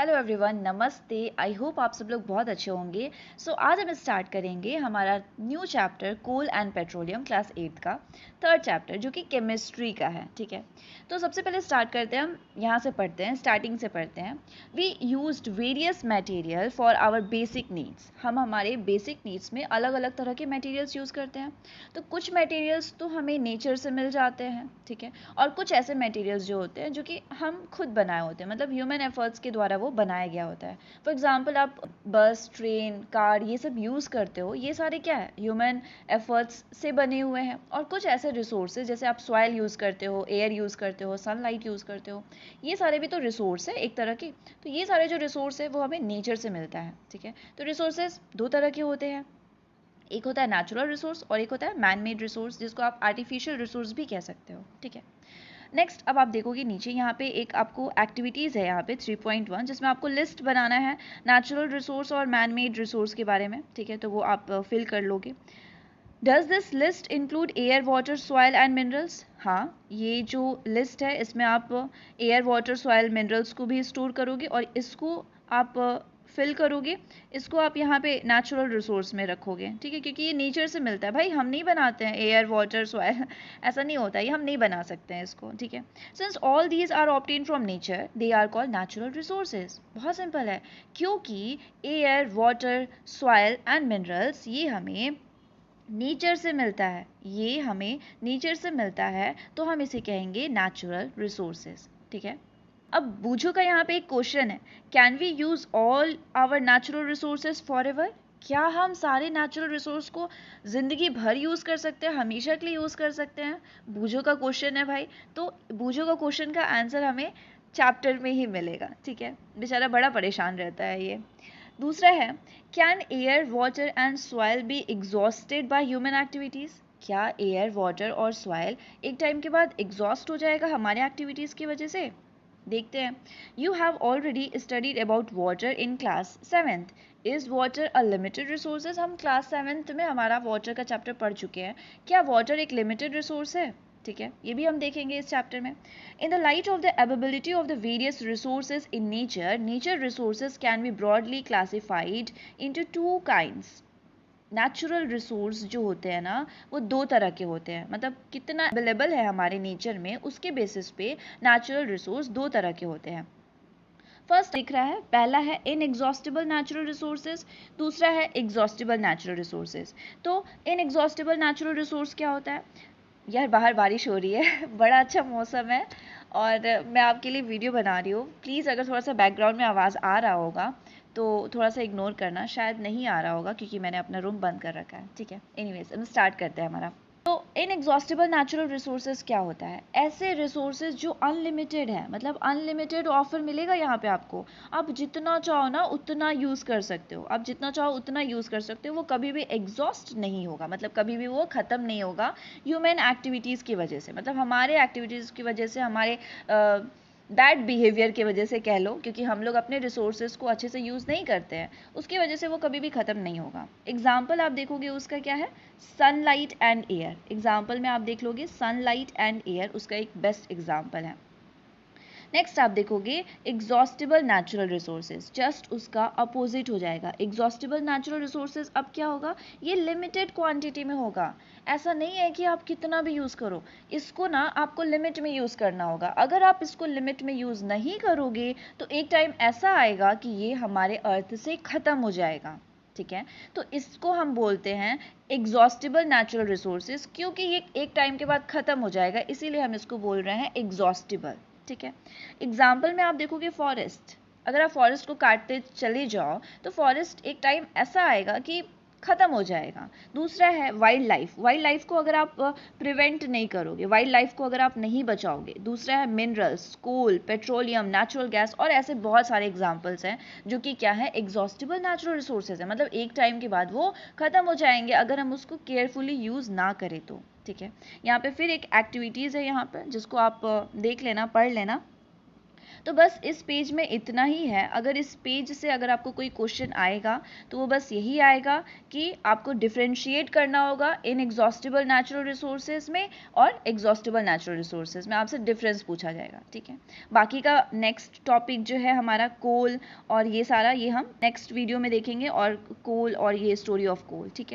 Hello everyone, नमस्ते। I hope आप सब लोग बहुत अच्छे होंगे। आज हम स्टार्ट करेंगे हमारा new chapter coal and petroleum class 8 का थर्ड चैप्टर जो कि केमिस्ट्री का है। ठीक है, तो सबसे पहले स्टार्ट करते हैं। हम यहाँ से पढ़ते हैं, स्टार्टिंग से पढ़ते हैं। We used various material for our basic needs. हम हमारे बेसिक नीड्स में अलग अलग तरह के मटेरियल्स यूज़ करते हैं। तो कुछ मटेरियल्स तो हमें नेचर से मिल जाते हैं, ठीक है, और कुछ ऐसे मटेरियल्स जो होते हैं जो कि हम खुद बनाए होते हैं, मतलब ह्यूमन एफर्ट्स के द्वारा वो बनाया गया होता है। फॉर एग्जाम्पल, आप बस, ट्रेन, कार ये सब यूज़ करते हो, ये सारे क्या है, ह्यूमन एफर्ट्स से बने हुए हैं। और कुछ ऐसे रिसोर्सेज जैसे आप सॉइल यूज़ करते हो, एयर यूज़ करते हो, सनलाइट यूज़ करते हो, ये सारे भी तो रिसोर्स है एक तरह के। तो ये सारे जो रिसोर्स है वो हमें नेचर से मिलता है। ठीक है, तो रिसोर्सेज दो तरह के होते हैं, एक होता है नेचुरल रिसोर्स और एक होता है मैन मेड रिसोर्स, जिसको आप आर्टिफिशियल रिसोर्स भी कह सकते हो। ठीक है, नेक्स्ट अब आप देखोगे नीचे यहाँ पे एक आपको एक्टिविटीज़ है यहाँ पे 3.1, जिसमें आपको लिस्ट बनाना है नेचुरल रिसोर्स और मैन मेड रिसोर्स के बारे में। ठीक है, तो वो आप फिल कर लोगे। Does this list include air, water, soil and minerals? हाँ, ये जो लिस्ट है इसमें आप एयर, वाटर, सॉइल, मिनरल्स को भी स्टोर करोगे और इसको आप फिल करोगे। इसको आप यहाँ पे नेचुरल रिसोर्स में रखोगे। ठीक है, क्योंकि ये नेचर से मिलता है भाई, हम नहीं बनाते हैं एयर, वाटर, सॉइल ऐसा नहीं होता, ये हम नहीं बना सकते हैं इसको। ठीक है, since all these are obtain from nature they are called natural resources. बहुत सिंपल है, क्योंकि air, water, soil and minerals ये हमें नेचर से मिलता है, ये हमें नेचर से मिलता है, तो हम इसे कहेंगे नेचुरल रिसोर्सेज। ठीक है, अब बूझो का यहाँ पे एक क्वेश्चन है, can we use all our natural resources forever? क्या हम सारे नेचुरल रिसोर्स को ज़िंदगी भर यूज़ कर सकते हैं, हमेशा के लिए यूज़ कर सकते हैं? बूझो का क्वेश्चन है भाई। तो बूझो का क्वेश्चन का आंसर हमें चैप्टर में ही मिलेगा। ठीक है, बेचारा बड़ा परेशान रहता है ये। दूसरा है, can air, water and soil be exhausted by human activities? क्या एयर, वाटर और सॉइल एक टाइम के बाद एग्जॉस्ट हो जाएगा हमारे एक्टिविटीज़ की वजह से? देखते हैं। You have already studied about water in class 7th। Is water a limited resources? हम क्लास 7th में हमारा वाटर का चैप्टर पढ़ चुके हैं। क्या वाटर एक लिमिटेड रिसोर्स है? ठीक है, ये भी हम देखेंगे इस चैप्टर में। In the light of the availability of the various resources in nature, nature resources can be broadly classified into two kinds. Natural resource जो होते हैं ना, वो दो तरह के होते हैं, मतलब कितना अवेलेबल है हमारे नेचर में उसके बेसिस पे नेचुरल रिसोर्स दो तरह के होते हैं। फर्स्ट दिख रहा है, पहला है इनएग्जॉस्टिबल नेचुरल रिसोर्सेज, दूसरा है एग्जॉस्टिबल नेचुरल रिसोर्सेज। तो इनएग्जॉस्टिबल नेचुरल रिसोर्स क्या होता है? यार बाहर बारिश हो रही है बड़ा अच्छा मौसम है और मैं आपके लिए वीडियो बना रही हूँ। प्लीज़ अगर थोड़ा सा बैकग्राउंड में आवाज़ आ रहा होगा तो थोड़ा सा इग्नोर करना, शायद नहीं आ रहा होगा क्योंकि मैंने अपना रूम बंद कर रखा है। ठीक है, एनीवेज हम स्टार्ट करते हैं हमारा। तो इनएग्जॉस्टिबल नेचुरल रिसोर्सेज क्या होता है? ऐसे रिसोर्सेज जो अनलिमिटेड है, मतलब अनलिमिटेड ऑफर मिलेगा यहाँ पे आपको, आप जितना चाहो ना उतना यूज़ कर सकते हो, आप जितना चाहो उतना यूज़ कर सकते हो, वो कभी भी एग्जॉस्ट नहीं होगा, मतलब कभी भी वो ख़त्म नहीं होगा ह्यूमन एक्टिविटीज़ की वजह से, मतलब हमारे एक्टिविटीज़ की वजह से, हमारे बैड बिहेवियर की वजह से कह लो, क्योंकि हम लोग अपने रिसोर्सेज को अच्छे से यूज़ नहीं करते हैं, उसकी वजह से वो कभी भी ख़त्म नहीं होगा। एग्जाम्पल आप देखोगे उसका क्या है, सनलाइट एंड एयर। एग्जाम्पल में आप देख लोगे सनलाइट एंड एयर, उसका एक बेस्ट एग्जाम्पल है। नेक्स्ट आप देखोगे एग्जॉस्टिबल नेचुरल रिसोर्सेज, जस्ट उसका अपोजिट हो जाएगा। एग्जॉस्टिबल नेचुरल रिसोर्सेज अब क्या होगा, ये लिमिटेड क्वांटिटी में होगा। ऐसा नहीं है कि आप कितना भी यूज़ करो, इसको ना आपको लिमिट में यूज़ करना होगा। अगर आप इसको लिमिट में यूज़ नहीं करोगे तो एक टाइम ऐसा आएगा कि ये हमारे अर्थ से ख़त्म हो जाएगा। ठीक है, तो इसको हम बोलते हैं एग्जॉस्टिबल नेचुरल रिसोर्सेज, क्योंकि ये एक टाइम के बाद ख़त्म हो जाएगा, इसीलिए हम इसको बोल रहे हैं एग्जॉस्टिबल। ठीक है, एग्जाम्पल में आप देखोगे फॉरेस्ट, अगर आप फॉरेस्ट को काटते चले जाओ तो फॉरेस्ट एक टाइम ऐसा आएगा कि ख़त्म हो जाएगा। दूसरा है वाइल्ड लाइफ, वाइल्ड लाइफ को अगर आप प्रिवेंट नहीं करोगे, वाइल्ड लाइफ को अगर आप नहीं बचाओगे। दूसरा है मिनरल्स, कोल, पेट्रोलियम, नेचुरल गैस, और ऐसे बहुत सारे एग्जाम्पल्स हैं जो कि क्या है, एग्जॉस्टिबल नेचुरल रिसोर्सेज है, मतलब एक टाइम के बाद वो ख़त्म हो जाएंगे अगर हम उसको केयरफुली यूज़ ना करें तो। ठीक है, यहाँ पे फिर एक एक्टिविटीज़ है यहाँ पे जिसको आप देख लेना, पढ़ लेना। तो बस इस पेज में इतना ही है। अगर इस पेज से अगर आपको कोई क्वेश्चन आएगा तो वो बस यही आएगा कि आपको डिफ्रेंशिएट करना होगा इन एग्जॉस्टिबल नेचुरल रिसोर्सेज में और एग्जॉस्टिबल नेचुरल रिसोर्सेज में, आपसे डिफरेंस पूछा जाएगा, ठीक है। बाकी का नेक्स्ट टॉपिक जो है हमारा कोल और ये सारा, ये हम नेक्स्ट वीडियो में देखेंगे, और कोल और ये स्टोरी ऑफ कोल, ठीक है।